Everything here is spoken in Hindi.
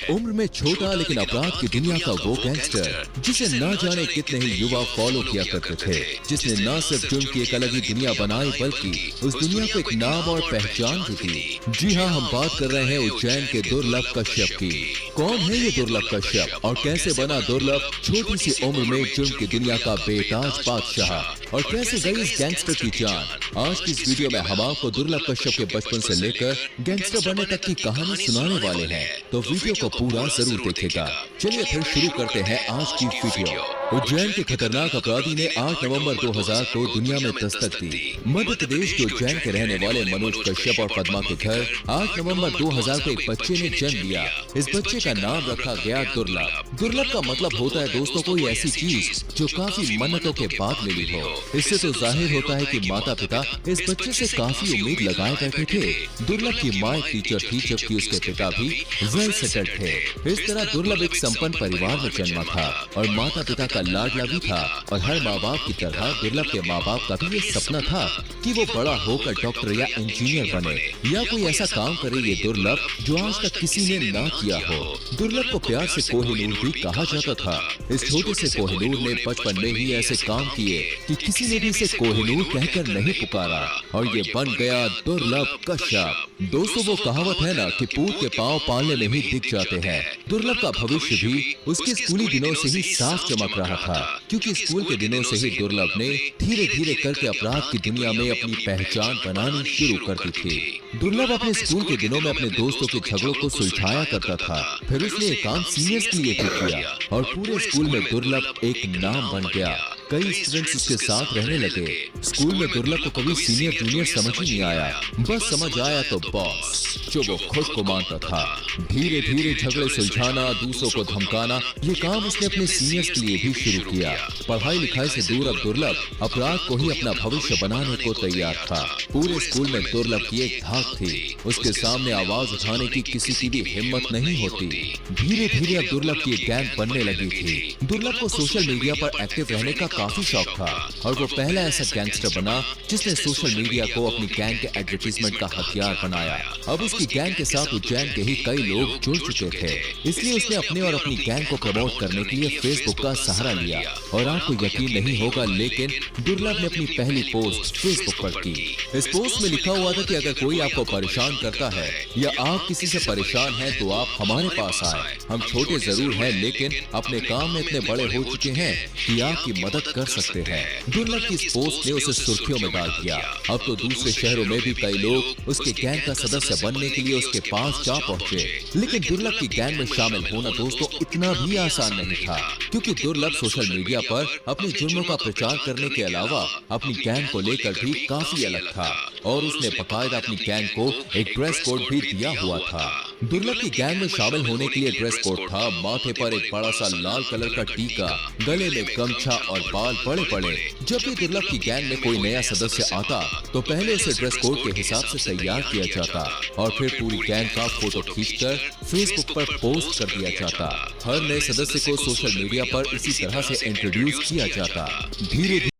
उम्र में छोटा लेकिन अपराध की दुनिया का वो गैंगस्टर जिसे न जाने कितने ही युवा फॉलो किया करते थे, जिसने न सिर्फ जुर्म की एक अलग ही दुनिया बनाई बल्कि उस दुनिया को एक नाम और पहचान भी दी। जी हाँ, हम बात कर रहे हैं उज्जैन के दुर्लभ कश्यप की। कौन है ये दुर्लभ कश्यप और कैसे बना दुर्लभ छोटी सी उम्र में जुर्म की दुनिया का बेताज बादशाह और कैसे गई इस गैंगस्टर की जान? आज की इस वीडियो में हम आपको दुर्लभ कश्यप के बचपन से लेकर गैंगस्टर बनने तक की कहानी सुनाने वाले हैं, तो वीडियो को पूरा जरूर देखेगा। चलिए फिर शुरू करते हैं आज की वीडियो। उज्जैन के खतरनाक अपराधी ने 8 नवंबर 2000 को दुनिया में दस्तक दी। मध्य प्रदेश के उज्जैन के रहने वाले मनोज कश्यप और पद्मा के घर 8 नवंबर 2000 को एक बच्चे ने जन्म लिया। इस बच्चे का नाम रखा गया दुर्लभ। दुर्लभ का मतलब होता है दोस्तों कोई ऐसी चीज जो काफी मन्नतों के बाद मिली हो। इससे तो जाहिर होता है कि माता पिता इस बच्चे से काफी उम्मीद लगाए करते थे। दुर्लभ की माँ एक टीचर थी जबकि उसके पिता भी वेल सेटल्ड थे। इस तरह दुर्लभ एक संपन्न परिवार में जन्मा था और माता पिता का लाडला भी था। और हर माँ बाप की तरह दुर्लभ के माँ बाप का भी ये सपना था कि वो बड़ा होकर डॉक्टर या इंजीनियर बने या कोई ऐसा काम करे ये दुर्लभ जो आज तक किसी ने ना किया हो। दुर्लभ को प्यार से कोहिनूर भी कहा जाता था। इस छोटे से कोहिनूर ने बचपन में ही ऐसे काम किए कि किसी ने भी इसे कोहिनूर कहकर नहीं पुकारा और ये बन गया दुर्लभ कश्यप। दोस्तों वो कहावत है ना कि पूत के पाँव पालने में ही दिख जाते हैं। दुर्लभ का भविष्य भी उसके स्कूली दिनों से ही साफ चमक रहा था, क्योंकि स्कूल के दिनों से ही दुर्लभ ने धीरे धीरे करके अपराध की दुनिया में अपनी पहचान बनानी शुरू कर दी थी। दुर्लभ अपने स्कूल के दिनों में अपने दोस्तों के झगड़ों को सुलझाया करता था। फिर उसने एक काम सीनियर्स के लिए भी किया और पूरे स्कूल में दुर्लभ एक नाम बन गया। कई स्टूडेंट्स उसके साथ रहने लगे। स्कूल में दुर्लभ को कभी सीनियर जूनियर समझ ही नहीं आया, बस समझ आया तो बॉस, जो वो खुद को मानता था। धीरे धीरे झगड़े सुलझाना, दूसरों को धमकाना, ये काम उसने अपने सीनियर्स के लिए भी शुरू किया। पढ़ाई लिखाई से दूर अब दुर्लभ अपराध को ही अपना भविष्य बनाने को तैयार था। पूरे स्कूल में दुर्लभ की एक धाक थी, उसके सामने आवाज उठाने की किसी की भी हिम्मत नहीं होती। धीरे धीरे अब दुर्लभ की एक गैंग बनने लगी थी। दुर्लभ को सोशल मीडिया पर एक्टिव रहने का काफी शौक था और वो पहला ऐसा गैंगस्टर बना जिसने सोशल मीडिया को अपनी गैंग के एडवर्टीजमेंट का हथियार बनाया। अब उसकी गैंग के साथ उज्जैन के ही कई लोग जुड़ चुके थे, इसलिए उसने अपने और अपनी गैंग को प्रमोट करने के लिए फेसबुक का सहारा लिया। और आपको यकीन नहीं होगा लेकिन दुर्लभ ने अपनी पहली पोस्ट फेसबुक पर की। इस पोस्ट में लिखा हुआ था कि अगर कोई आपको परेशान करता है या आप किसी से परेशान हैं तो आप हमारे पास आए। हम छोटे जरूर हैं लेकिन अपने काम में इतने बड़े हो चुके हैं कि आपकी मदद कर सकते हैं। दुर्लभ की इस पोस्ट ने उसे सुर्खियों में डाल दिया। अब तो दूसरे शहरों में भी कई लोग उसके गैंग का सदस्य बनने के लिए उसके पास जा पहुंचे। लेकिन दुर्लभ की गैंग में शामिल होना दोस्तों इतना भी आसान नहीं था, क्योंकि दुर्लभ सोशल मीडिया पर अपने जुर्मों का प्रचार करने के अलावा अपनी गैंग को लेकर भी काफी अलग था और उसने बाकायदा अपनी गैंग को एक ड्रेस कोड भी दिया हुआ था। दुर्लभ की गैंग में शामिल होने के लिए ड्रेस कोड था माथे पर एक बड़ा सा लाल कलर का टीका, गले में गमछा और बाल बड़े बड़े। जब भी दुर्लभ की गैंग में कोई नया सदस्य आता तो पहले उसे ड्रेस कोड के हिसाब से तैयार किया जाता और फिर पूरी गैंग का फोटो खींचकर फेसबुक पर पोस्ट कर दिया जाता। हर नए सदस्य को सोशल मीडिया पर इसी तरह से इंट्रोड्यूस किया जाता। धीरे